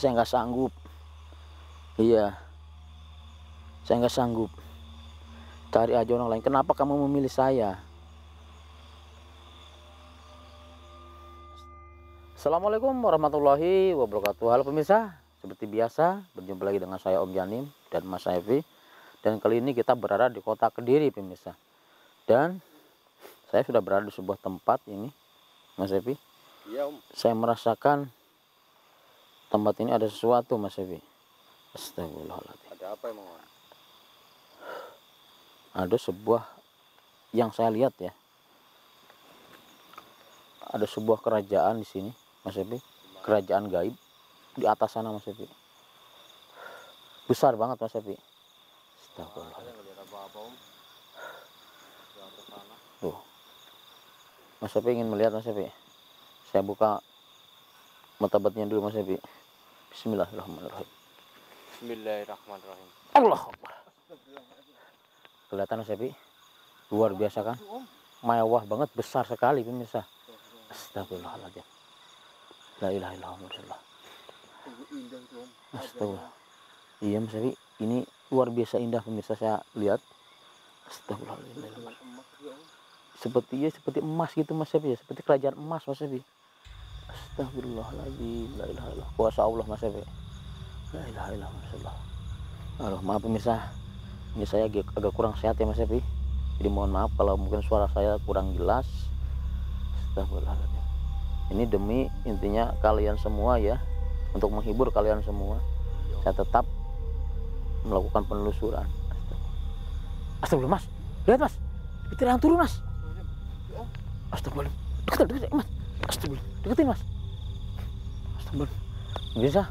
Saya nggak sanggup. Iya, saya nggak sanggup. Cari aja orang lain. Kenapa kamu memilih saya? Assalamualaikum warahmatullahi wabarakatuh. Halo pemirsa, seperti biasa berjumpa lagi dengan saya Om Janim dan Mas Evi. Dan kali ini kita berada di kota Kediri pemirsa. Dan saya sudah berada di sebuah tempat ini, Mas Evi. Iya Om. Saya merasakan tempat ini ada sesuatu, Mas Evi. Astagfirullahaladzim. Ada apa emang Om? Ada sebuah yang saya lihat ya. Ada sebuah kerajaan di sini, Mas Evi. Kerajaan gaib di atas sana, Mas Evi. Besar banget, Mas Evi. Astagfirullahaladzim. Saya nggak lihat apa-apa Om. Di atas sana. Tuh. Mas Evi ingin melihat, Mas Evi. Saya buka matabatnya dulu, Mas Evi. Bismillahirrahmanirrahim. Bismillahirrahmanirrahim. Allah Akbar. Kelihatan, Mas Evi? Luar biasa kan? Mewah banget, besar sekali pemirsa. Astagfirullahaladzim. La ilaha illallah. Astagfirullah. Iya, Mas Evi, ini luar biasa indah pemirsa, saya lihat. Astagfirullahaladzim. Seperti emas gitu, Mas Evi, seperti kerajaan emas, Mas Evi. Astagfirullahaladzim. La ilaha illallah. Kuasa Allah, Mas Evi. La ilaha illallah. Aduh, maaf pemirsa, ini saya agak kurang sehat ya Mas Evi. Jadi mohon maaf kalau mungkin suara saya kurang jelas. Astagfirullahaladzim. Ini demi intinya kalian semua ya, untuk menghibur kalian semua. Saya tetap melakukan penelusuran. Astagfirullah, Mas. Lihat, Mas. Itu yang turun, Mas. Astagfirullah. Deketin, Mas. Astagfirullah. Deketin, Mas. Astagfirullah. Bisa.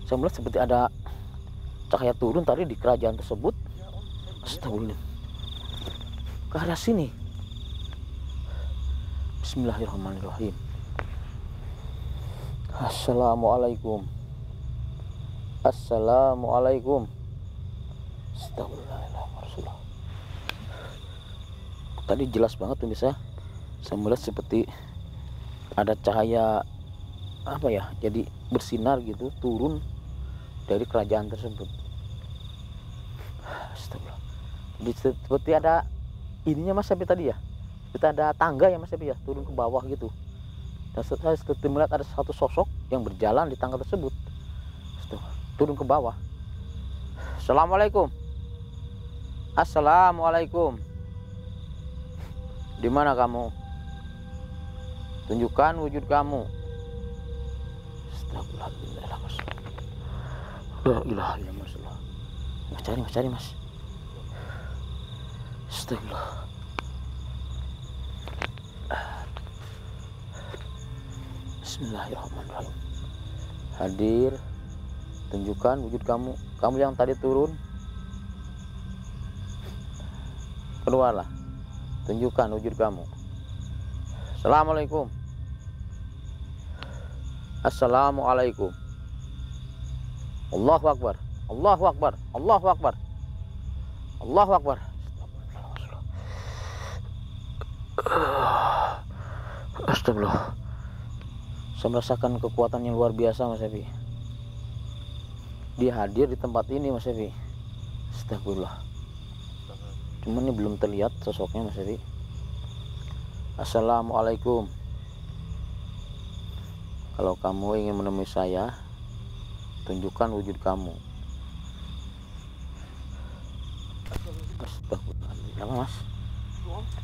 Saya melihat seperti ada cahaya turun tadi di kerajaan tersebut. Astagfirullah. Ke arah sini. Bismillahirrahmanirrahim. Assalamualaikum. Assalamualaikum. Astagfirullahaladzim. Tadi jelas banget tuh bisa. Saya melihat seperti ada cahaya apa ya? Jadi bersinar gitu turun dari kerajaan tersebut. Astagfirullah. Jadi seperti ada ininya Mas Evi tadi ya. Seperti ada tangga ya Mas Evi ya, turun ke bawah gitu. Dan saya seperti melihat ada satu sosok yang berjalan di tangga tersebut. Turun ke bawah. Assalamualaikum. Assalamualaikum. Di mana kamu? Tunjukkan wujud kamu. Astagfirullahaladzim. La ilaha illallah. Mas cari mas. Astagfirullah. Bismillahirrahmanirrahim. Hadir, tunjukkan wujud kamu. Kamu yang tadi turun, keluarlah. Tunjukkan wujud kamu. Assalamualaikum. Assalamualaikum. Allahu Akbar. Allahu Akbar. Allahu Akbar. Allahu Akbar. Astagfirullah. Saya merasakan kekuatan yang luar biasa Mas Evi. Dia hadir di tempat ini Mas Evi. Astagfirullah. Cuman ini belum terlihat sosoknya Mas Evi. Assalamualaikum. Kalau kamu ingin menemui saya, tunjukkan wujud kamu. Astagfirullah. Apa Mas?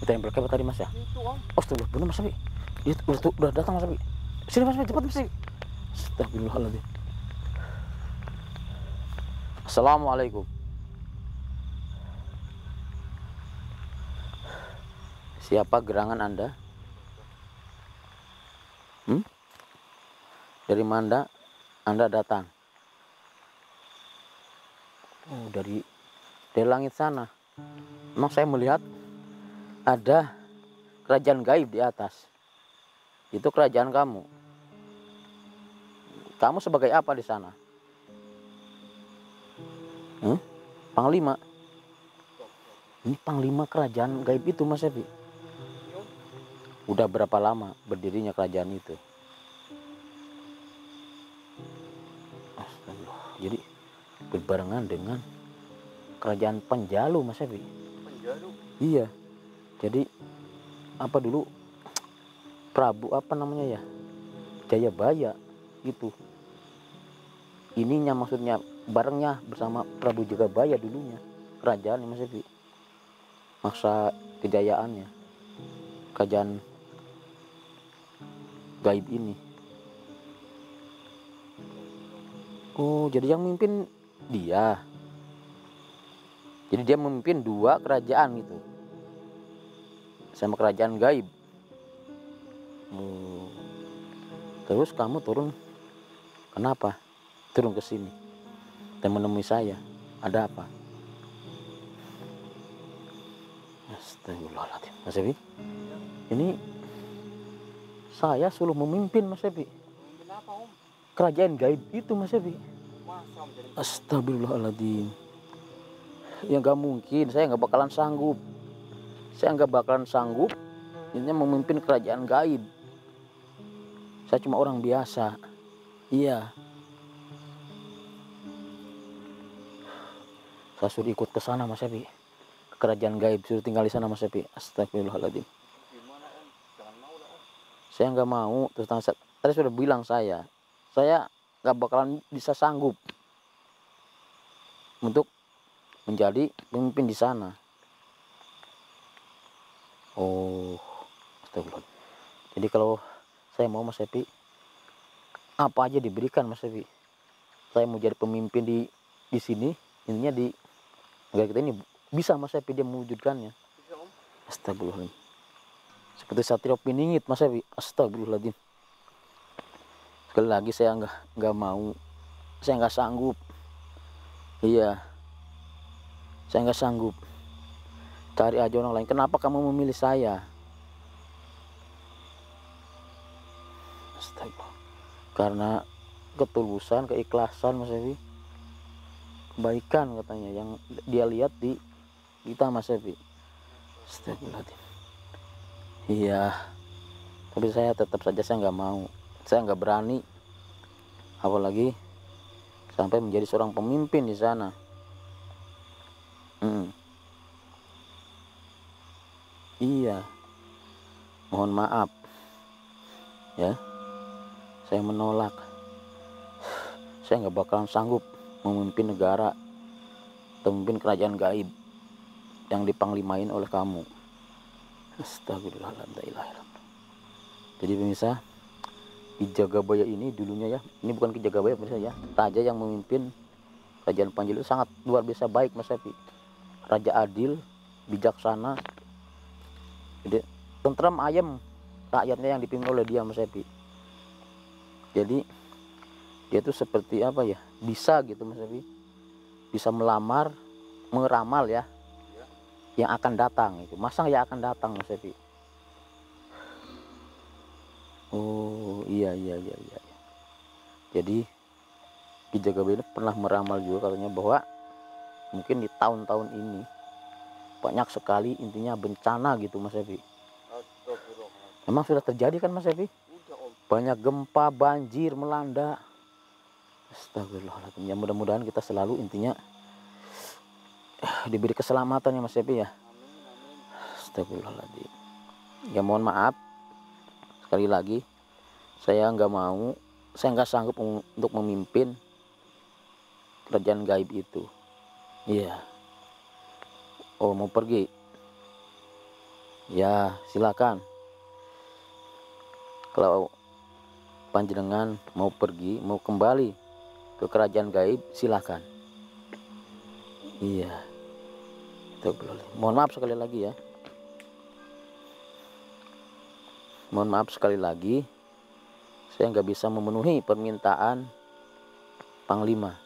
Kita yang berkata tadi Mas ya? Oh, astagfirullah. Benar Mas Evi. Dia udah datang Mas Evi. Sini Mas, cepat Mas. Astagfirullahaladzim. Assalamualaikum. Siapa gerangan Anda? Dari mana Anda datang? Oh, dari langit sana. Memang saya melihat ada kerajaan gaib di atas. Itu kerajaan kamu. Kamu sebagai apa di sana? Panglima. Ini panglima kerajaan gaib itu Mas Evi. Udah berapa lama berdirinya kerajaan itu? Astagfirullah. Jadi berbarengan dengan kerajaan Panjalu Mas Evi. Penjalu. Iya. Jadi apa dulu Prabu apa namanya ya, Jayabaya gitu. Ininya maksudnya barengnya bersama Prabu Jagabaya dulunya kerajaan Mas Evi. Masa kejayaannya kerajaan gaib ini. Oh, jadi yang memimpin dia. Jadi dia memimpin 2 kerajaan gitu. Sama kerajaan gaib. Oh. Terus kamu turun. Kenapa? Turun ke sini dan menemui saya. Ada apa? Astagfirullahaladzim. Mas Evi, ini saya suruh memimpin Mas Evi. Memimpin apa Om? Kerajaan gaib itu Mas Evi. Masa menjadi Astagfirullahaladzim. Ya nggak mungkin, saya nggak bakalan sanggup. Saya nggak bakalan sanggup ini memimpin kerajaan gaib. Saya cuma orang biasa. Iya. Saya suruh ikut ke sana Mas Evi. Ke kerajaan gaib, suruh tinggal di sana Mas Evi. Astagfirullahaladzim. gimana Om? Jangan mau lah Om. Saya nggak mau. Terus tadi sudah bilang saya nggak bakalan bisa sanggup untuk menjadi pemimpin di sana. Oh, astagfirullah. Jadi kalau saya mau Mas Evi, apa aja diberikan Mas Evi. Saya mau jadi pemimpin di sini, intinya di negara kita ini bisa Mas Evi dia mewujudkannya. Bisa Om. Astagfirullahaladzim. Seperti Satrio Piningit Mas Evi. Astagfirullahaladzim. Sekali lagi saya nggak mau, saya nggak sanggup. Iya, saya nggak sanggup. Cari aja orang lain. Kenapa kamu memilih saya? Astagfirullah. Karena ketulusan, keikhlasan Mas Evi. Kebaikan katanya yang dia lihat di kita Mas Evi. Astagfirullahaladzim. Iya. Tapi saya tetap saja saya nggak mau. Saya nggak berani. Apalagi sampai menjadi seorang pemimpin di sana. Iya. Mohon maaf. Ya. Saya menolak. Saya nggak bakalan sanggup memimpin negara atau memimpin kerajaan gaib yang dipanglimain oleh kamu. Astagfirullahaladzim. Jadi pemirsa, Ki Jagabaya ini dulunya ya, ini bukan Ki Jagabaya pemirsa ya, raja yang memimpin kerajaan Panjalu sangat luar biasa baik Mas Evi. Raja adil, bijaksana, jadi tentram ayem rakyatnya yang dipimpin oleh dia Mas Evi. Jadi dia itu seperti apa ya, bisa gitu Mas Evi, bisa melamar, meramal ya, yang akan datang itu. Masa yang akan datang Mas Evi. Oh iya. Jadi Ki Jagabaya ini pernah meramal juga katanya bahwa mungkin di tahun-tahun ini banyak sekali intinya bencana gitu Mas Evi. Astagfirullah. Memang sudah terjadi kan Mas Evi? Udah Om. Banyak gempa, banjir melanda. Astagfirullahaladzim. Ya mudah-mudahan kita selalu intinya diberi keselamatan ya Mas Evi ya. Amin. Astagfirullahaladzim. Ya mohon maaf sekali lagi, saya nggak mau, saya nggak sanggup untuk memimpin kerajaan gaib itu. Iya. Oh mau pergi? Ya silakan. Kalau panjenengan mau pergi, mau kembali ke kerajaan gaib, silakan. Iya. Mohon maaf sekali lagi ya. Mohon maaf sekali lagi, saya nggak bisa memenuhi permintaan Panglima.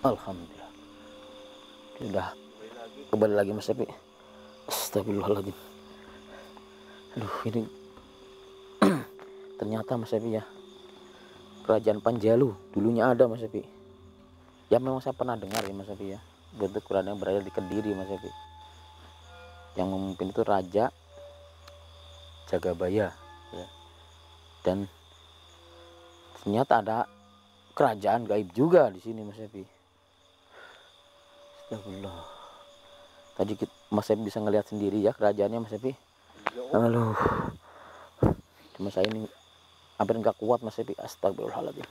Alhamdulillah. Sudah kembali lagi Mas Evi. Astagfirullahaladzim. Aduh ini ternyata Mas Evi ya, kerajaan Panjalu dulunya ada Mas Evi. Ya memang saya pernah dengar ya Mas Evi ya, bentuk kerajaan yang berada di Kediri Mas Evi. Yang memimpin itu Raja Jagabaya ya. Dan ternyata ada kerajaan gaib juga di sini Mas Epi. Astagfirullah. Tadi Mas Epi bisa ngelihat sendiri ya kerajaannya Mas Epi. Iya om. Aduh. Cuma saya ini hampir nggak kuat Mas Epi. Astagfirullahaladzim.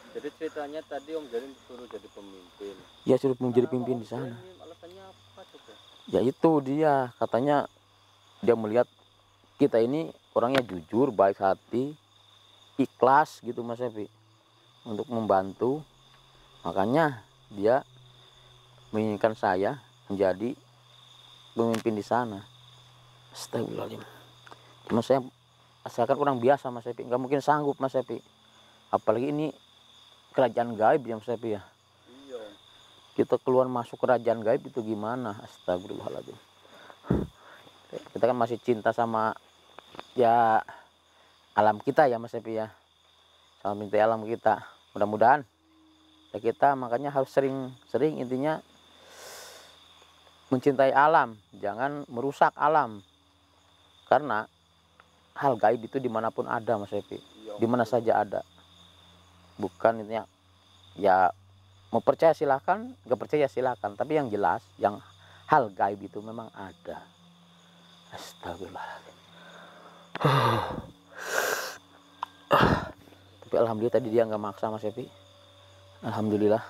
Jadi ceritanya tadi Om Jalim disuruh jadi pemimpin. Ya suruh menjadi Kenapa pimpin Om di sana. Jalim? Alasannya apa coba? Ya itu dia, katanya dia melihat kita ini orangnya jujur, baik hati, ikhlas gitu Mas Epi untuk membantu. Makanya dia menginginkan saya menjadi pemimpin di sana. Astagfirullahaladzim. Cuma saya asalkan orang biasa Mas Epi, nggak mungkin sanggup Mas Epi. Apalagi ini kerajaan gaib ya Mas Epi ya. Iya Om. Kita keluar masuk kerajaan gaib itu gimana? Astagfirullahaladzim. Kita kan masih cinta sama ya alam kita ya Mas Epi ya, sama mencintai alam kita. Mudah-mudahan ya kita makanya harus sering intinya mencintai alam, jangan merusak alam. Karena hal gaib itu dimanapun ada Mas Epi, Iya, Om. dimana saja ada. Bukan intinya ya mau percaya silahkan, nggak percaya silahkan, tapi yang jelas yang hal gaib itu memang ada. Astagfirullahaladzim. Tapi alhamdulillah tadi dia nggak maksa Mas Epi. Alhamdulillah.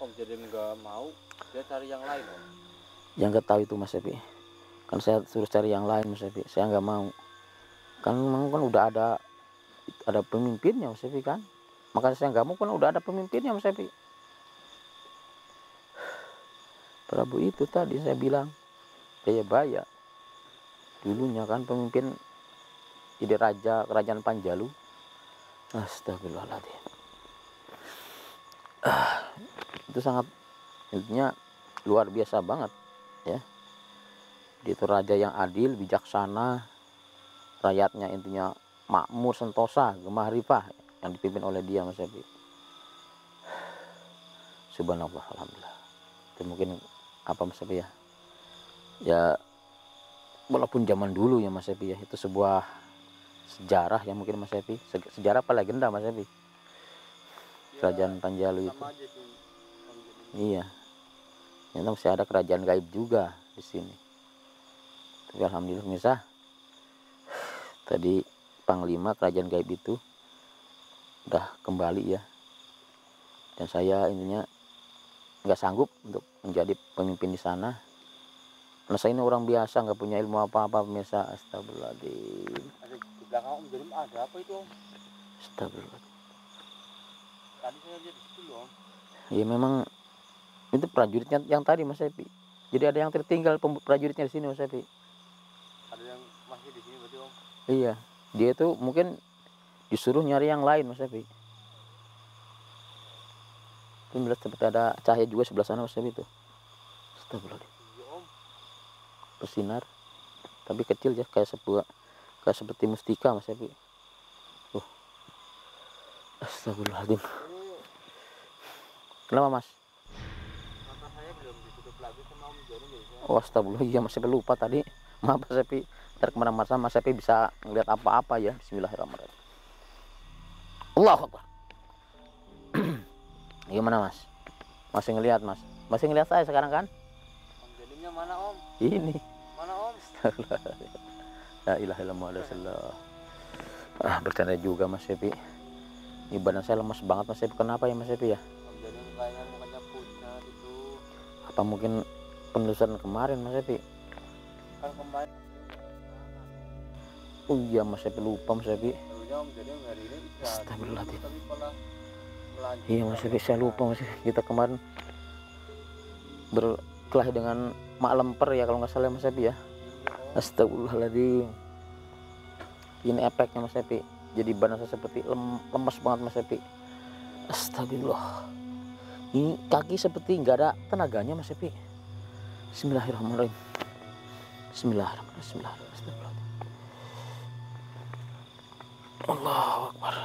Om Jalim nggak mau, dia cari yang lain Om. Yang nggak tahu itu Mas Epi. Kan saya suruh cari yang lain Mas Epi. Saya nggak mau. Kan memang kan udah ada pemimpinnya Mas Epi kan. Makanya saya nggak mau kan udah ada pemimpinnya Mas Epi. Prabu itu tadi saya bilang Jayabaya dulunya kan pemimpin jadi raja kerajaan Panjalu. Astagfirullahaladzim. Itu sangat intinya luar biasa banget ya. Dia itu raja yang adil, bijaksana, rakyatnya intinya makmur, sentosa, gemah ripah yang dipimpin oleh dia Mas Epi. Subhanallah, alhamdulillah. Itu mungkin apa Mas Epi ya? Ya walaupun zaman dulu ya Mas Epi ya, itu sebuah sejarah yang mungkin Mas Epi, sejarah apa legenda Mas Epi. Kerajaan Panjalu itu. Sama aja sih Om Jalim. Iya. Ternyata masih ada kerajaan gaib juga di sini. Tapi alhamdulillah misah. Tadi Panglima kerajaan gaib itu udah kembali ya. Dan saya intinya nggak sanggup untuk menjadi pemimpin di sana. Karena saya ini orang biasa, nggak punya ilmu apa-apa pemirsa. Astagfirullahaladzim. Ada di belakang Om Jalim ada apa itu Om? Astagfirullahaladzim. Tadi saya lihat di situ loh Om. Ya memang itu prajuritnya yang tadi Mas Epi. Jadi ada yang tertinggal prajuritnya di sini Mas Epi. Ada yang masih di sini berarti Om. Iya, dia itu mungkin disuruh nyari yang lain Mas Epi. Itu melihat seperti ada cahaya juga sebelah sana Mas Epi itu. Astagfirullahaladzim. Iya Om. Bersinar, tapi kecil ya, kayak seperti mustika Mas Epi. Astagfirullahaladzim. Ini Kenapa Mas? mata saya belum ditutup lagi sama Om Jalim jadi saya. Oh astagfirullah, iya Mas Epi lupa tadi. Maaf Mas Epi. Ntar kemana-mana Mas Epi bisa ngeliat apa-apa ya. Bismillahirrahmanirrahim. Allahu Akbar. Gimana Mas? Masih ngelihat Mas? Masih ngelihat saya sekarang kan? Om Jalimnya mana Om? Ini. Mana Om? La ilaha illallah. Bercanda juga Mas Epi. Ini badan saya lemas banget Mas Epi. Kenapa ya Mas Epi ya? Om Jalim kayaknya mukanya pucat itu. Apa mungkin penelusuran kemarin Mas Epi? Kan kemarin Oh iya Mas Epi, lupa Mas Epi. dulunya Om Jalim hari ini bisa Astagfirullahaladzim. tapi malah melanjutkan. Iya Mas Epi, saya lupa Mas Epi. Kita kemarin berkelahi dengan mak lemper ya kalau nggak salah Mas Epi ya. Astagfirullahaladzim. Ini efeknya Mas Epi. Jadi badan saya seperti lemas banget Mas Epi. Astagfirullah. Ini kaki seperti nggak ada tenaganya Mas Epi. Bismillahirrahmanirrahim. Bismillahirrahmanirrahim. Bismillahirrahmanirrahim. Allahu Akbar.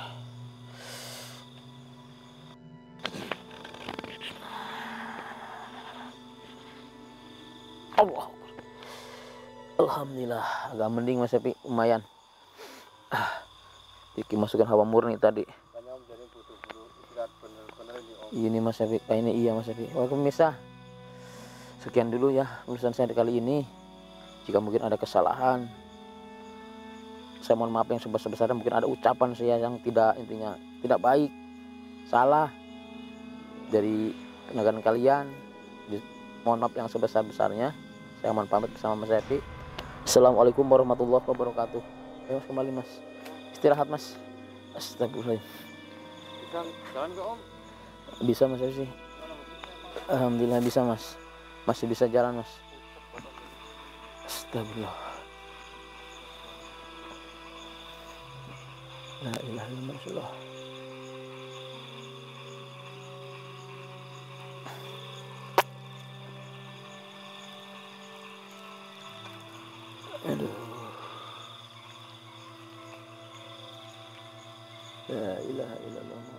Allah. Alhamdulillah agak mending Mas Epi, lumayan. Diki masukkan hawa murni tadi. Makanya Om jadi butuh istirahat bener-bener ini Om. Ini Mas Evi, ini iya Mas Evi. Oke pemirsa, sekian dulu ya tulisan saya kali ini. Jika mungkin ada kesalahan, saya mohon maaf yang sebesar-besarnya. Mungkin ada ucapan saya yang tidak baik, salah dari pendengaran kalian. Mohon maaf yang sebesar-besarnya. Saya mohon pamit bersama Mas Evi. Assalamualaikum warahmatullahi wabarakatuh. Ayo Mas, kembali Mas, istirahat Mas. Astagfirullah. Bisa jalan ke Om? Bisa Mas Evi? Alhamdulillah bisa Mas. Masih bisa jalan Mas. Astagfirullah. La ilaha illallah. Aduh. La ilaha illallah.